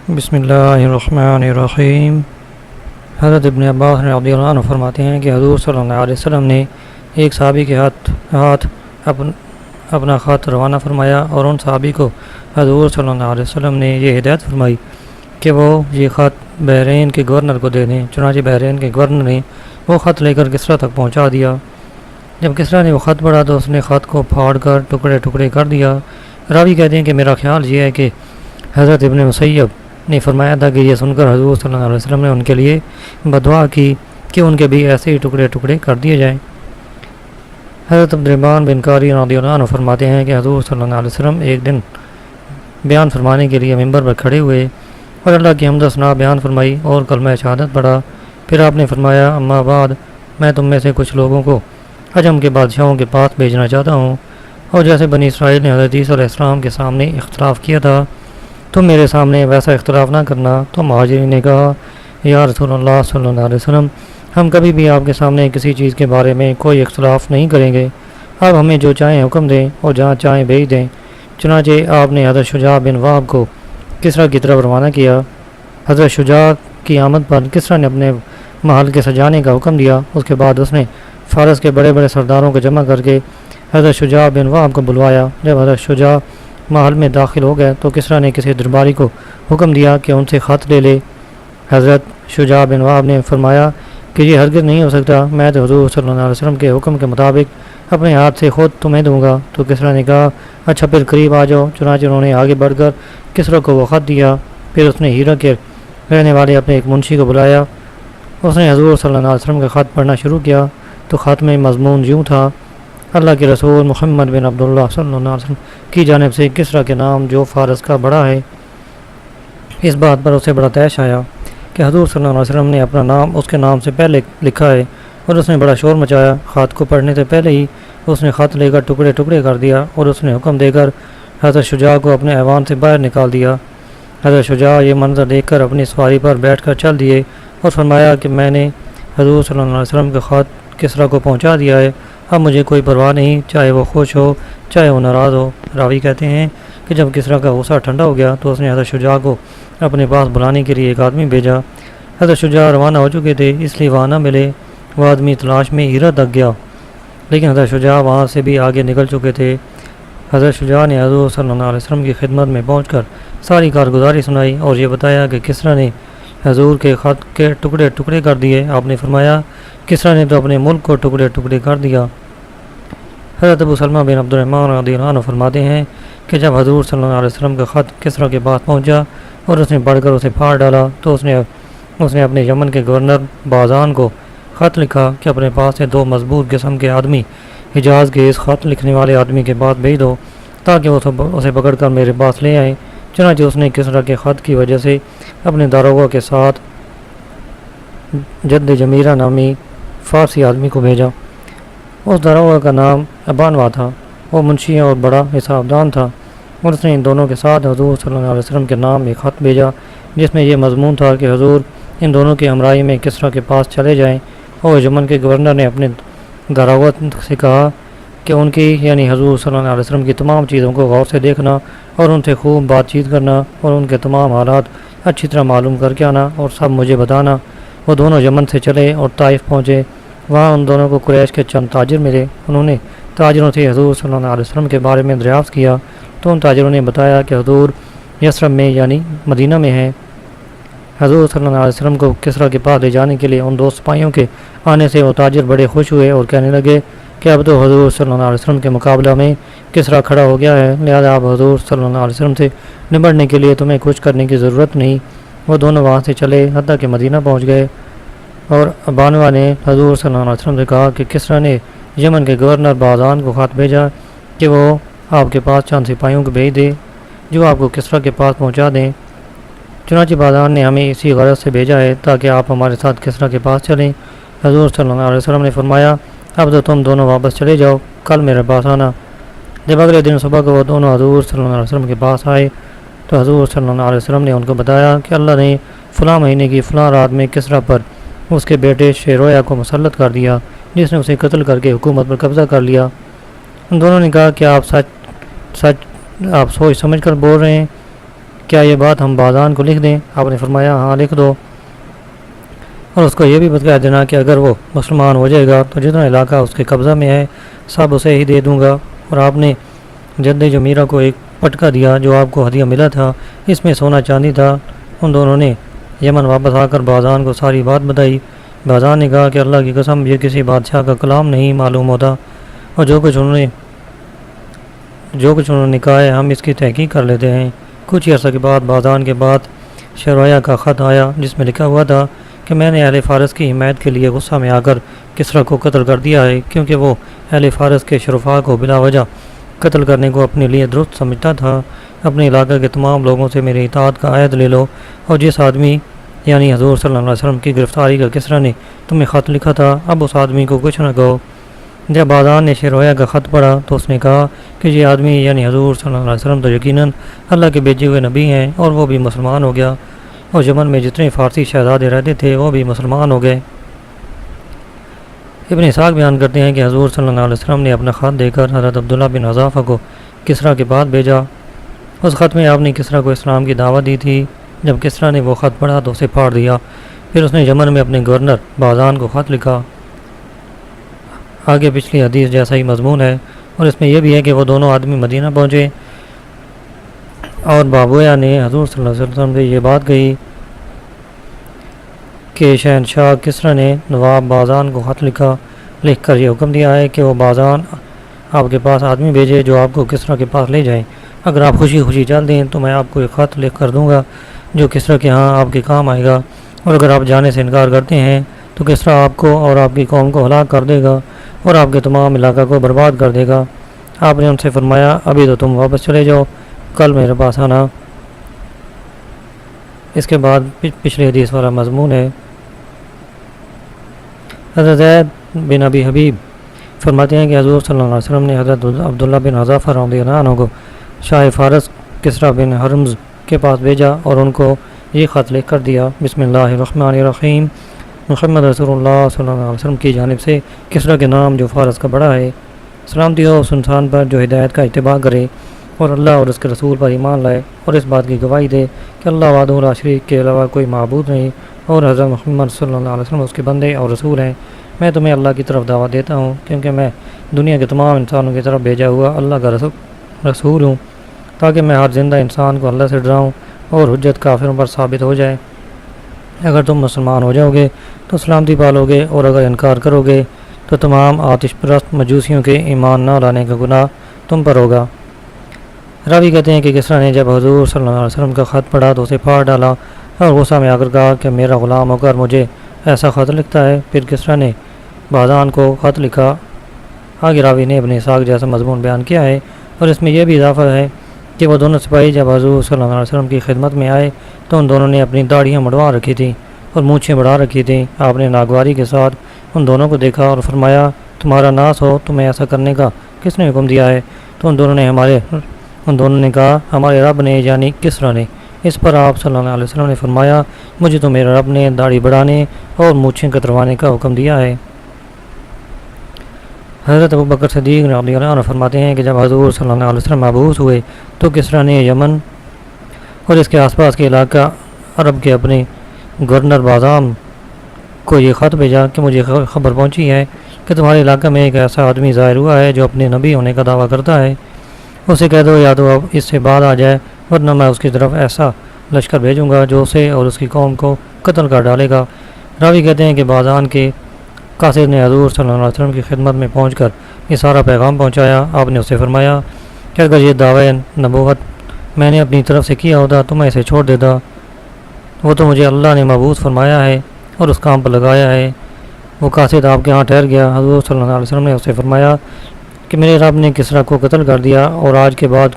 بسم اللہ الرحمن الرحیم۔ حضرت ابن عباس رضی اللہ عنہ فرماتے ہیں کہ حضور صلی اللہ علیہ وسلم نے ایک صحابی کے ہاتھ اپنا خط روانہ فرمایا اور ان صحابی کو حضور صلی اللہ علیہ وسلم نے یہ ہدایت فرمائی کہ وہ یہ خط بحرین کے گورنر کو دے دیں۔ چنانچہ بحرین کے گورنر نے وہ خط لے کر کسریٰ تک پہنچا دیا۔ جب کسریٰ نے وہ خط پڑھا تو اس نے خط کو پھاڑ کر ٹکڑے ٹکڑے کر دیا۔ راوی کہتے ہیں کہ میرا خیال یہ ہے کہ حضرت ابن مسیب نے فرمایا تھا کہ یہ سن کر حضور صلی اللہ علیہ وسلم نے ان کے لیے بدعا کی کہ ان کے بھی ایسے ہی ٹکڑے ٹکڑے کر دیے جائیں۔ حضرت عبدالرحمن بن قاری رضی اللہ عنہ فرماتے ہیں کہ حضور صلی اللہ علیہ وسلم ایک دن بیان فرمانے کے لیے ممبر پر کھڑے ہوئے اور اللہ کی حمد و ثنا بیان فرمائی اور کلمہ شہادت پڑھا۔ پھر آپ نے فرمایا اما بعد، میں تم میں سے کچھ لوگوں کو عجم کے بادشاہوں کے پاس بھیجنا چاہتا ہوں، اور جیسے بنی اسرائیل نے حضرت عیسیٰ علیہ السلام کے سامنے اختلاف کیا تھا تم میرے سامنے ویسا اختلاف نہ کرنا۔ تو مہاجرین نے کہا یا رسول اللہ صلی اللہ علیہ وسلم، ہم کبھی بھی آپ کے سامنے کسی چیز کے بارے میں کوئی اختلاف نہیں کریں گے، آپ ہمیں جو چاہیں حکم دیں اور جہاں چاہیں بھیج دیں۔ چنانچہ آپ نے حضرت شجاع بن وہب کو کسریٰ کی طرف روانہ کیا۔ حضرت شجاع کی آمد پر کسریٰ نے اپنے محل کے سجانے کا حکم دیا۔ اس کے بعد اس نے فارس کے بڑے بڑے سرداروں کو جمع کر کے حضرت شجاع بن وہب کو بلوایا۔ جب حضرت شجاع محل میں داخل ہو گئے تو کسریٰ نے کسی درباری کو حکم دیا کہ ان سے خط لے لے۔ حضرت شجاع بن وہب نے فرمایا کہ یہ ہرگز نہیں ہو سکتا، میں تو حضور صلی اللہ علیہ وسلم کے حکم کے مطابق اپنے ہاتھ سے خود تمہیں دوں گا۔ تو کسریٰ نے کہا اچھا پھر قریب آ جاؤ۔ چنانچہ انہوں نے آگے بڑھ کر کسریٰ کو وہ خط دیا۔ پھر اس نے ہیرا کے رہنے والے اپنے ایک منشی کو بلایا۔ اس نے حضور صلی اللہ علیہ وسلم کا خط پڑھنا شروع کیا تو خط میں مضمون یوں تھا، اللہ کے رسول محمد بن عبداللہ صلی اللہ علیہ وسلم کی جانب سے کسریٰ کے نام جو فارس کا بڑا ہے۔ اس بات پر اسے بڑا طیش آیا کہ حضور صلی اللہ علیہ وسلم نے اپنا نام اس کے نام سے پہلے لکھا ہے، اور اس نے بڑا شور مچایا۔ خط کو پڑھنے سے پہلے ہی اس نے خط لے کر ٹکڑے ٹکڑے کر دیا اور اس نے حکم دے کر حضرت شجاع کو اپنے ایوان سے باہر نکال دیا۔ حضرت شجاع یہ منظر دیکھ کر اپنی سواری پر بیٹھ کر چل دیے اور فرمایا کہ میں نے حضور صلی اللہ علیہ وسلم کا خط کسریٰ کو پہنچا دیا ہے، اب مجھے کوئی پرواہ نہیں، چاہے وہ خوش ہو چاہے وہ ناراض ہو۔ راوی کہتے ہیں کہ جب کسریٰ کا غصہ ٹھنڈا ہو گیا تو اس نے حضرت شجاع کو اپنے پاس بلانے کے لیے ایک آدمی بھیجا۔ حضرت شجاع روانہ ہو چکے تھے، اس لیے وہاں نہ ملے۔ وہ آدمی تلاش میں ہیرا تک گیا، لیکن حضرت شجاع وہاں سے بھی آگے نکل چکے تھے۔ حضرت شجاع نے حضور صلی اللہ علیہ وسلم کی خدمت میں پہنچ کر ساری کارگزاری سنائی اور یہ بتایا کہ کسریٰ نے حضور کے خط کے ٹکڑے ٹکڑے کر دیے۔ آپ نے فرمایا کسریٰ نے تو اپنے ملک کو ٹکڑے ٹکڑے کر دیا۔ حضرت ابو سلمہ بن عبدالرحمن رضی اللہ عنہ فرماتے ہیں کہ جب حضور صلی اللہ علیہ وسلم کا خط کسریٰ کے پاس پہنچا اور اس نے پڑھ کر اسے پھاڑ ڈالا تو اس نے اپنے یمن کے گورنر بازان کو خط لکھا کہ اپنے پاس سے 2 مضبوط قسم کے آدمی حجاز کے اس خط لکھنے والے آدمی کے پاس بھیج دو تاکہ وہ اسے پکڑ کر میرے پاس لے آئیں۔ چنانچہ اس نے کسریٰ کے خط کی وجہ سے اپنے داروغہ کے ساتھ جد جمیرہ نامی فارسی آدمی کو بھیجا۔ اس داروغہ کا نام ابانوا تھا، وہ منشی اور بڑا حساب دان تھا، اور اس نے ان دونوں کے ساتھ حضور صلی اللہ علیہ وسلم کے نام ایک خط بھیجا جس میں یہ مضمون تھا کہ حضور ان دونوں کی ہمراہی میں کسریٰ کے پاس چلے جائیں۔ اور یمن کے گورنر نے اپنے داروغہ سے کہا کہ ان کی یعنی حضور صلی اللہ علیہ وسلم کی تمام چیزوں کو غور سے دیکھنا اور ان سے خوب بات چیت کرنا اور ان کے تمام حالات اچھی طرح معلوم کر کے آنا اور سب مجھے بتانا۔ وہ دونوں یمن سے چلے اور طائف پہنچے۔ وہاں ان دونوں کو قریش کے چند تاجر ملے۔ انہوں نے تاجروں سے حضور صلی اللہ علیہ وسلم کے بارے میں دریافت کیا تو ان تاجروں نے بتایا کہ حضور یثرب میں یعنی مدینہ میں ہیں۔ حضور صلی اللہ علیہ وسلم کو کسریٰ کے پاس لے جانے کے لیے ان 2 سپاہیوں کے آنے سے وہ تاجر بڑے خوش ہوئے اور کہنے لگے کہ اب تو حضور صلی اللہ علیہ وسلم کے مقابلہ میں کسریٰ کھڑا ہو گیا ہے، لہذا اب حضور صلی اللہ علیہ وسلم سے نمٹنے کے لیے تمہیں کچھ کرنے کی ضرورت نہیں۔ وہ دونوں وہاں سے چلے حتیٰ کہ مدینہ پہنچ گئے، اور ابانوا نے حضور صلی اللہ علیہ وسلم سے کہا کہ کسریٰ نے یمن کے گورنر بازان کو خط بھیجا کہ وہ آپ کے پاس چند سپاہیوں کو بھیج دے جو آپ کو کسریٰ کے پاس پہنچا دیں۔ چنانچہ بازان نے ہمیں اسی غرض سے بھیجا ہے تاکہ آپ ہمارے ساتھ کسریٰ کے پاس چلیں۔ حضور صلی اللہ علیہ وسلم نے فرمایا اب تو تم دونوں واپس چلے جاؤ، کل میرے پاس آنا۔ جب اگلے دن صبح کو وہ دونوں حضور صلی اللہ علیہ وسلم کے پاس آئے تو حضور صلی اللہ علیہ وسلم نے ان کو بتایا کہ اللہ نے فلاں مہینے کی فلاں رات میں کسریٰ پر اس کے بیٹے شیرویا کو مسلط کر دیا جس نے اسے قتل کر کے حکومت پر قبضہ کر لیا۔ ان دونوں نے کہا کہ آپ سوچ سمجھ کر بول رہے ہیں؟ کیا یہ بات ہم بازان کو لکھ دیں؟ آپ نے فرمایا ہاں لکھ دو، اور اس کو یہ بھی بتلا دینا کہ اگر وہ مسلمان ہو جائے گا تو جتنا علاقہ اس کے قبضہ میں ہے سب اسے ہی دے دوں گا۔ اور آپ نے جد جمیرہ کو ایک پٹکا دیا جو آپ کو ہدیہ ملا تھا، اس میں سونا چاندی تھا۔ ان دونوں نے یمن واپس آ کر بازان کو ساری بات بتائی۔ بازان نے کہا کہ اللہ کی قسم یہ کسی بادشاہ کا کلام نہیں معلوم ہوتا، اور جو کچھ انہوں نے کہا ہے ہم اس کی تحقیق کر لیتے ہیں۔ کچھ عرصہ کے بعد بازان کے بعد شرویہ کا خط آیا جس میں لکھا ہوا تھا کہ میں نے اہل فارس کی حمایت کے لیے غصہ میں آ کر کسریٰ کو قتل کر دیا ہے، کیونکہ وہ اہل فارس کے شرفاء کو بلا وجہ قتل کرنے کو اپنے لیے درست سمجھتا تھا۔ اپنے علاقے کے تمام لوگوں سے میری اطاعت کا عہد لے لو، اور جس آدمی یعنی حضور صلی اللہ علیہ وسلم کی گرفتاری کا کسریٰ نے تمہیں خط لکھا تھا اب اس آدمی کو کچھ نہ کہو۔ جب بازان نے شرویہ کا خط پڑھا تو اس نے کہا کہ یہ آدمی یعنی حضور صلی اللہ علیہ وسلم تو یقیناً اللہ کے بھیجے ہوئے نبی ہیں، اور وہ بھی مسلمان ہو گیا، اور یمن میں جتنے فارسی شہزادے رہتے تھے وہ بھی مسلمان ہو گئے۔ ابن اسحاق بیان کرتے ہیں کہ حضور صلی اللہ علیہ وسلم نے اپنا خط دے کر حضرت عبداللہ بن حذافہ کو کسریٰ کے بعد بھیجا۔ اس خط میں آپ نے کسریٰ کو اسلام کی دعوت دی تھی۔ جب کسریٰ نے وہ خط پڑھا تو اسے پھاڑ دیا، پھر اس نے یمن میں اپنے گورنر بازان کو خط لکھا۔ آگے پچھلی حدیث جیسا ہی مضمون ہے، اور اس میں یہ بھی ہے کہ وہ دونوں آدمی مدینہ پہنچے اور بابویا نے حضور صلی اللہ علیہ وسلم سے یہ بات کہی کہ شہنشاہ کسریٰ نے نواب بازان کو خط لکھ کر یہ حکم دیا ہے کہ وہ بازان آپ کے پاس آدمی بھیجے جو آپ کو کسریٰ کے پاس لے جائیں۔ اگر آپ خوشی خوشی چل دیں تو میں آپ کو ایک خط لکھ کر دوں گا جو کسریٰ کے ہاں آپ کے کام آئے گا، اور اگر آپ جانے سے انکار کرتے ہیں تو کسریٰ آپ کو اور آپ کی قوم کو ہلاک کر دے گا اور آپ کے تمام علاقہ کو برباد کر دے گا۔ آپ نے ان سے فرمایا ابھی تو تم واپس چلے جاؤ، کل میرے پاس آنا۔ اس کے بعد پچھلی حدیث والا مضمون ہے۔ حضرت زید بن ابی حبیب فرماتے ہیں کہ حضور صلی اللہ علیہ وسلم نے حضرت عبداللہ بن حذافہ رضی اللہ عنہ کو شاہ فارس کسریٰ بن ہرمز کے پاس بھیجا اور ان کو یہ خط لکھ کر دیا، بسم اللہ الرحمن الرحیم، محمد رسول اللہ صلی اللہ علیہ وسلم کی جانب سے کسریٰ کے نام جو فارس کا بڑا ہے، سلامتی ہو اس انسان پر جو ہدایت کا اتباع کرے اور اللہ اور اس کے رسول پر ایمان لائے اور اس بات کی گواہی دے کہ اللہ وحدہ لا شریک کے علاوہ کوئی معبود نہیں اور حضرت محمد صلی اللہ علیہ وسلم اس کے بندے اور رسول ہیں۔ میں تمہیں اللہ کی طرف دعوت دیتا ہوں کیونکہ میں دنیا کے تمام انسانوں کی طرف بھیجا ہوا اللہ کا رسول ہوں، تاکہ میں ہر زندہ انسان کو اللہ سے ڈراؤں اور حجت کافروں پر ثابت ہو جائے۔ اگر تم مسلمان ہو جاؤ گے تو سلامتی پالو گے، اور اگر انکار کرو گے تو تمام آتش پرست مجوسیوں کے ایمان نہ لانے کا گناہ تم پر ہوگا۔ راوی کہتے ہیں کہ کسریٰ نے جب حضور صلی اللہ علیہ وسلم کا خط پڑھا تو اسے پھاڑ ڈالا اور غصہ میں آ کر کہا کہ میرا غلام ہو کر مجھے ایسا خط لکھتا ہے۔ پھر کسریٰ نے بازان کو خط لکھا۔ آگے راوی نے ابن اسحاق جیسا مضمون بیان کیا ہے، اور اس میں یہ بھی اضافہ ہے کہ وہ دونوں سپاہی جب حضور صلی اللہ علیہ وسلم کی خدمت میں آئے تو ان دونوں نے اپنی داڑھیاں مڑوا رکھی تھیں اور مونچھیں بڑھا رکھی تھیں۔ آپ نے ناگواری کے ساتھ ان دونوں کو دیکھا اور فرمایا تمہارا ناس ہو، تمہیں ایسا کرنے کا کس نے حکم دیا ہے؟ تو ان دونوں نے کہا ہمارے رب نے یعنی کسریٰ نے۔ اس پر آپ صلی اللہ علیہ وسلم نے فرمایا مجھے تو میرے رب نے داڑھی بڑھانے اور مونچھیں کتروانے کا حکم دیا ہے۔ حضرت ابوبکر صدیق رضی اللہ عنہ فرماتے ہیں کہ جب حضور صلی اللہ علیہ وسلم مبعوث ہوئے تو کسریٰ نے یمن اور اس کے آس پاس کے علاقہ عرب کے اپنے گورنر بازام کو یہ خط بھیجا کہ مجھے خبر پہنچی ہے کہ تمہارے علاقہ میں ایک ایسا آدمی ظاہر ہوا ہے جو اپنے نبی ہونے کا دعویٰ کرتا ہے، اسے کہہ دو یا تو اب اس سے بعد آ جائے ورنہ میں اس کی طرف ایسا لشکر بھیجوں گا جو اسے اور اس کی قوم کو قتل کر ڈالے گا۔ راوی کہتے ہیں کہ بازان کے قاصد نے حضور صلی اللہ علیہ وسلم کی خدمت میں پہنچ کر یہ سارا پیغام پہنچایا۔ آپ نے اسے فرمایا کہ اگر یہ دعوی نبوت میں نے اپنی طرف سے کیا ہوتا تو میں اسے چھوڑ دیتا، وہ تو مجھے اللہ نے مبعوث فرمایا ہے اور اس کام پر لگایا ہے۔ وہ قاصد آپ کے ہاں ٹھہر گیا۔ حضور صلی اللہ علیہ وسلم نے اسے فرمایا کہ میرے رب نے کسریٰ کو قتل کر دیا اور آج کے بعد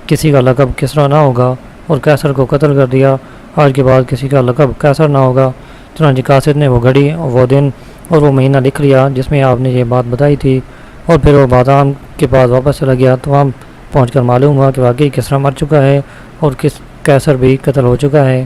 کسی کا لقب کسریٰ نہ ہوگا، اور قیصر کو قتل کر دیا، آج کے بعد کسی کا لقب قیصر نہ ہوگا۔ چنانچہ قاصد نے وہ گھڑی، وہ دن اور وہ مہینہ لکھ لیا جس میں آپ نے یہ بات بتائی تھی، اور پھر وہ بازان کے پاس واپس چلا گیا۔ تو وہاں پہنچ کر معلوم ہوا کہ واقعی کسریٰ مر چکا ہے اور قیصر بھی قتل ہو چکا ہے۔